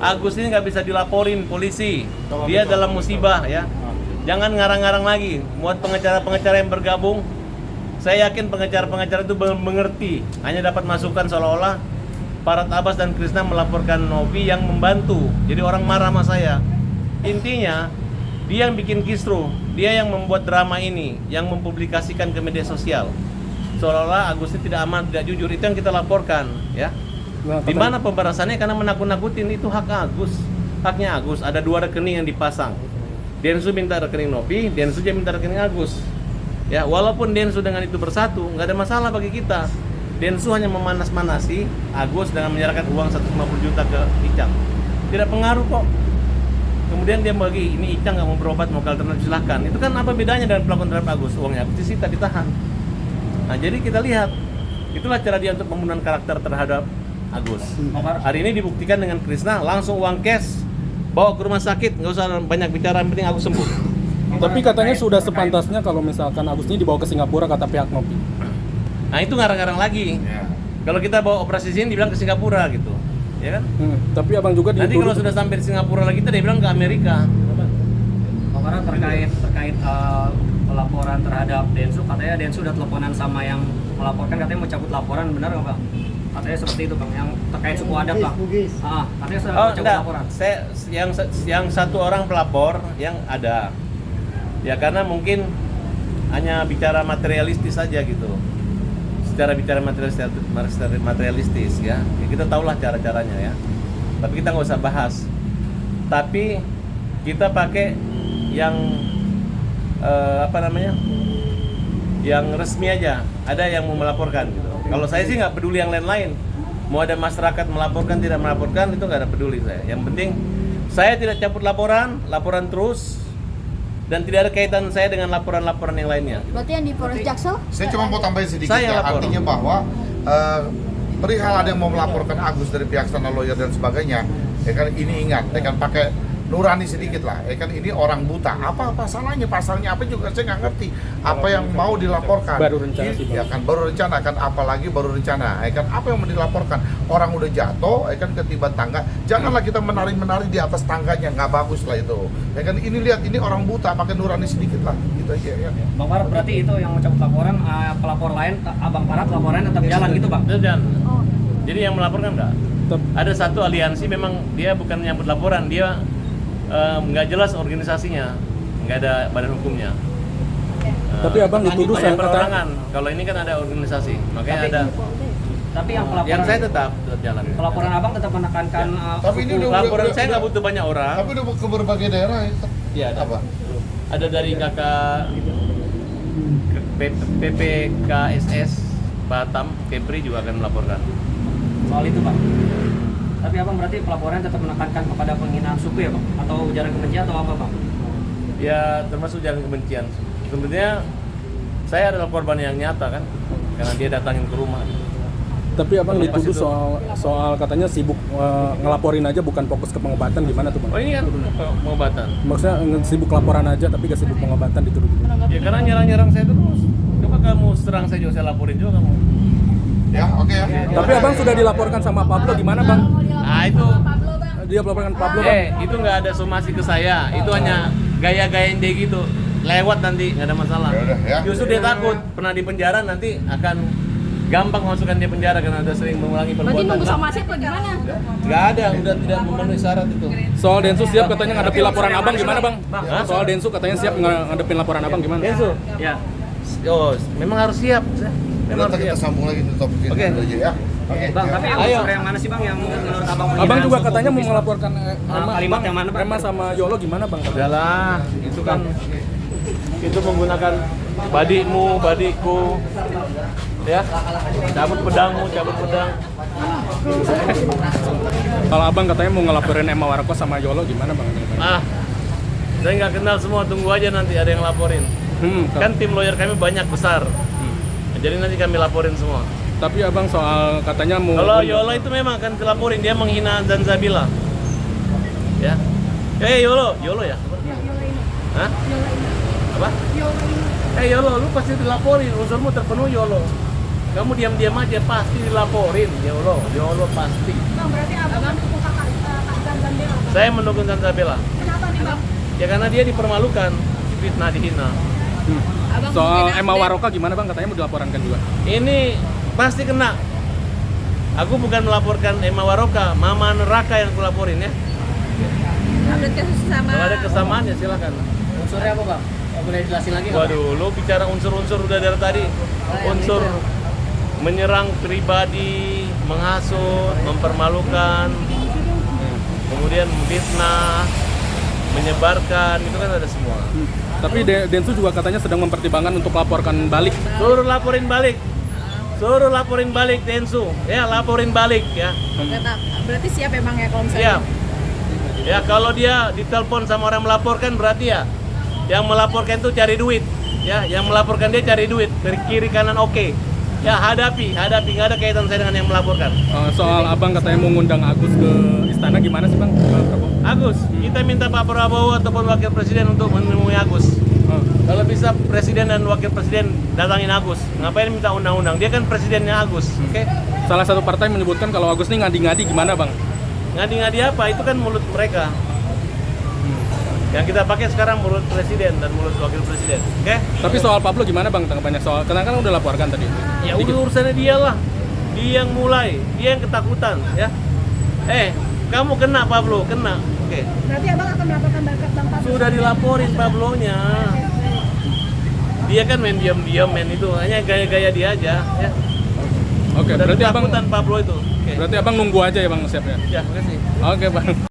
Agus ini nggak bisa dilaporin polisi. Dia dalam musibah ya. Jangan ngarang-ngarang lagi. Buat pengacara-pengacara yang bergabung, saya yakin pengacara-pengacara itu mengerti. Hanya dapat masukan seolah-olah Farhad Abbas dan Krisna melaporkan Novi yang membantu. Jadi orang marah sama saya. Intinya dia yang bikin kisruh, dia yang membuat drama ini, yang mempublikasikan ke media sosial. Seolah-olah Agus ini tidak aman, tidak jujur. Itu yang kita laporkan, ya. Di mana pembalasannya karena menakut-nakutin, itu hak Agus. Haknya Agus, ada 2 rekening yang dipasang. Densu minta rekening Novi, Densu juga minta rekening Agus. Ya, walaupun Densu dengan itu bersatu, nggak ada masalah bagi kita. Densu hanya memanas-manasi Agus dengan menyerahkan uang 150 juta ke Icang. Tidak pengaruh kok. Kemudian dia bagi, ini Icang nggak mau berobat, mau ke alternatif silahkan. Itu kan apa bedanya dengan pelakuan terhadap Agus? Uangnya Agus disita, ditahan. Nah, jadi kita lihat, itulah cara dia untuk pembunuhan karakter terhadap Agus. Hari ini dibuktikan dengan Krisna, langsung uang cash, bawa ke rumah sakit, nggak usah banyak bicara, yang penting Agus sembuh. Tapi katanya sudah sepantasnya kalau misalkan Agus ini dibawa ke Singapura, kata pihak Novi. Nah, itu ngarang-ngarang lagi. Kalau kita bawa operasi sini, dibilang ke Singapura gitu. Ya kan? Tapi abang juga nanti kalau sudah sampai di Singapura lagi, dia bilang ke Amerika. Karena terkait laporan terhadap Densu, katanya Densu udah teleponan sama yang melaporkan, katanya mau cabut laporan, benar nggak Bang? Katanya seperti itu Bang, yang terkait suku adat Bang. Katanya sudah mau cabut laporan. Yang satu orang pelapor yang ada. Ya karena mungkin hanya bicara materialistis saja gitu. Secara bicara materialistis ya kita tahulah cara-caranya ya, tapi kita nggak usah bahas. Tapi kita pakai yang yang resmi aja. Ada yang mau melaporkan gitu. Kalau saya sih nggak peduli yang lain-lain, mau ada masyarakat melaporkan tidak melaporkan, itu nggak ada peduli saya. Yang penting saya tidak cabut laporan terus, dan tidak ada kaitan saya dengan laporan-laporan yang lainnya. Berarti yang di Polres Jaksel? Saya cuma mau tambahin sedikit saya ya, artinya bahwa perihal ada yang mau melaporkan Agus dari pihak Sana Lawyer dan sebagainya, ya kan ini ingat, ya kan pakai nurani sedikit lah, ya kan ini orang buta, apa salahnya, pasalnya apa juga saya nggak ngerti, apa yang mau dilaporkan, baru rencana sih ya kan baru rencana kan, apalagi baru rencana, ya kan apa yang mau dilaporkan, orang udah jatuh, ya kan ketiban tangga, janganlah kita menari di atas tangganya, nggak bagus lah itu, ya kan ini lihat ini orang buta, pakai nurani sedikit lah, gitu aja ya. Bang Farhad, berarti itu yang mencabut laporan, pelapor lain, Abang Farhad laporannya tetap jalan gitu Bang? Dan jadi yang melaporkan enggak? Ada satu aliansi memang dia bukan menyambut laporan, dia nggak jelas organisasinya, nggak ada badan hukumnya. Tapi abang dituduh saya saya perorangan. Kalau ini kan ada organisasi, makanya ada. Tapi yang pelaporan, Yang saya tetap jalan. pelaporan Abang tetap menekankan Tapi ini udah- Laporan saya nggak butuh banyak orang. Tapi udah ke berbagai daerah ya. Iya, ada. Apa? Ada dari kakak PPKSS Batam, Kepri juga akan melaporkan. soal itu Bang. Tapi Abang berarti pelaporan tetap menekankan kepada penghinaan suku ya Bang? Atau ujaran kebencian atau apa Bang? Ya termasuk ujaran kebencian. Sebenarnya saya adalah korban yang nyata kan, karena dia datangin ke rumah. Tapi abang Lepas dituduh itu. soal katanya sibuk ngelaporin aja, bukan fokus ke pengobatan, gimana tuh bang? Oh ini kan pengobatan. Maksudnya sibuk laporan aja tapi gak sibuk pengobatan, dituduh gitu. Ya karena nyerang-nyerang saya terus. Coba kamu serang saya juga, saya laporin juga kamu. Ya, oke ya. Tapi abang sudah dilaporkan sama Pablo, gimana bang? Nah itu, Dia melaporkan Pablo bang? itu nggak ada somasi ke saya. Itu hanya gaya-gayain dia gitu. Lewat nanti, nggak ada masalah. Yaudah, ya. Justru dia takut pernah di penjara, nanti akan gampang masukkan dia penjara karena udah sering mengulangi Berarti perbuatan. nunggu somasi apa gimana? Nggak ada, udah tidak memenuhi syarat itu. Soal Densu siap katanya ngadepin laporan abang, gimana bang? Hah? Soal Densu katanya siap ngadepin laporan abang, gimana? Densu, Ya. oh memang harus siap. Memang Nanti harus kita siap. sambung lagi di topik ini Oke. aja ya. Oke. Bang, tapi yang Ayo. unsur yang mana sih Bang yang menurut Abang Abang penghinaan juga suku katanya mau Bugis, Bang? melaporkan kalimat yang mana, Bang? Rema sama Yolo gimana bang? Udahlah, itu kan itu menggunakan badikmu, badikku, ya, cabut pedangmu, cabut pedang. Kalau abang katanya mau ngelaporin Emma Warko sama Yolo gimana bang? Saya nggak kenal semua, tunggu aja nanti ada yang laporin. Kan tim lawyer kami banyak besar, jadi nanti kami laporin semua. Tapi abang soal katanya mau Kalau Yolo itu memang akan dilaporin, dia menghina Zanzabila. Ya, Yolo ya? Hah? Apa? Yolo, lu pasti dilaporin, unsurmu terpenuhi Yolo. Kamu diam-diam aja, pasti dilaporin Yolo pasti. Bang, berarti abang dukung kakak Zanzan Saya mendukung Salsabila. Kenapa nih bang? Ya karena dia dipermalukan, difitnah, dihina. Abang Soal mungkin Emma update. Waroka gimana bang? Katanya mau dilaporkan juga. Ini pasti kena. Aku bukan melaporkan Emma Waroka, Mama Neraka yang aku laporin ya. Update kasus sama. Kalau ada kesamaan ya silakan. Unsurnya apa bang? Boleh jelasin lagi nggak, Bang? Waduh, lo bicara unsur-unsur udah dari tadi. yang Unsur itu. menyerang pribadi, menghasut, mempermalukan, kemudian memfitnah, menyebarkan, itu kan ada semua. Tapi Densu juga katanya sedang mempertimbangkan untuk laporkan balik. Suruh laporin balik. Suruh laporin balik Densu. Ya, laporin balik ya. Berarti siap emang ya kalau misalnya. Siap. Ya, kalau dia ditelepon sama orang melaporkan berarti ya yang melaporkan itu cari duit. Ya, yang melaporkan dia cari duit. Kiri kanan oke. Ya, hadapi, nggak ada kaitan saya dengan yang melaporkan. Soal abang katanya mau ngundang Agus ke istana, gimana sih bang? Prabowo? Agus, kita minta Pak Prabowo ataupun Wakil Presiden untuk menemui Agus. Kalau bisa Presiden dan Wakil Presiden datangin Agus. Ngapain minta undang-undang? Dia kan presidennya Agus, oke? Salah satu partai menyebutkan kalau Agus ini ngadi-ngadi, gimana bang? Ngadi-ngadi apa? Itu kan mulut mereka. Yang kita pakai sekarang mulut Presiden dan mulut Wakil Presiden, oke? Tapi soal Pablo gimana bang tanggapannya? Soal karena kan udah laporkan tadi. Ya Dikit. urusannya dia lah. Dia yang mulai, dia yang ketakutan, ya. Kamu kena Pablo, kena. Oke. Berarti abang akan melaporkan bakat bang Pablo. Sudah dilaporin Pablonya. Dia kan main diam-diam, main itu hanya gaya-gaya dia aja, ya. Oke, Udah berarti abang ketakutan Pablo itu. Oke. berarti abang nunggu aja ya bang siap ya. Ya, makasih. Oke bang.